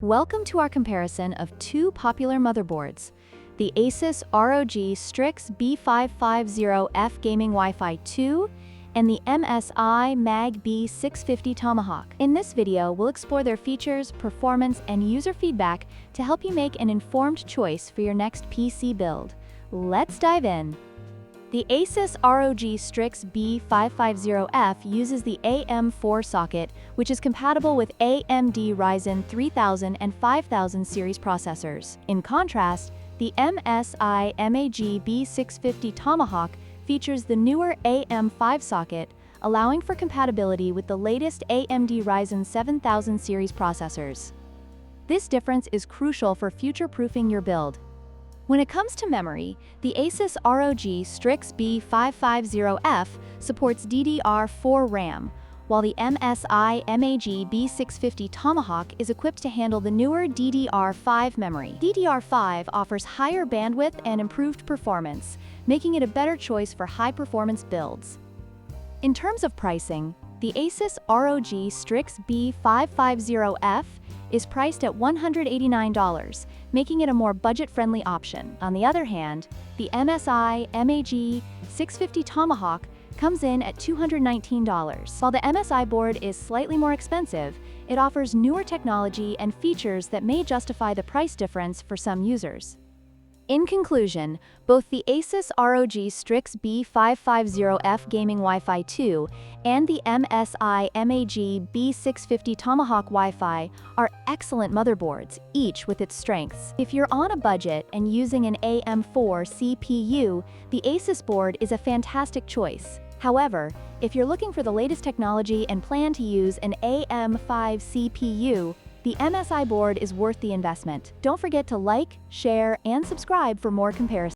Welcome to our comparison of two popular motherboards, the ASUS ROG Strix B550-F Gaming Wi-Fi 2 and the MSI MAG B650 Tomahawk. In this video, we'll explore their features, performance, and user feedback to help you make an informed choice for your next PC build. Let's dive in. The ASUS ROG Strix B550-F uses the AM4 socket, which is compatible with AMD Ryzen 3000 and 5000 series processors. In contrast, the MSI MAG B650 Tomahawk features the newer AM5 socket, allowing for compatibility with the latest AMD Ryzen 7000 series processors. This difference is crucial for future-proofing your build. When it comes to memory, the ASUS ROG Strix B550-F supports DDR4 RAM, while the MSI MAG B650 Tomahawk is equipped to handle the newer DDR5 memory. DDR5 offers higher bandwidth and improved performance, making it a better choice for high-performance builds. In terms of pricing, the ASUS ROG Strix B550-F is priced at $189, making it a more budget-friendly option. On the other hand, the MSI MAG 650 Tomahawk comes in at $219. While the MSI board is slightly more expensive, it offers newer technology and features that may justify the price difference for some users. In conclusion, both the ASUS ROG Strix B550-F Gaming Wi-Fi 2 and the MSI MAG B650 Tomahawk Wi-Fi are excellent motherboards, each with its strengths. If you're on a budget and using an AM4 CPU, the ASUS board is a fantastic choice. However, if you're looking for the latest technology and plan to use an AM5 CPU, the MSI board is worth the investment. Don't forget to like, share, and subscribe for more comparisons.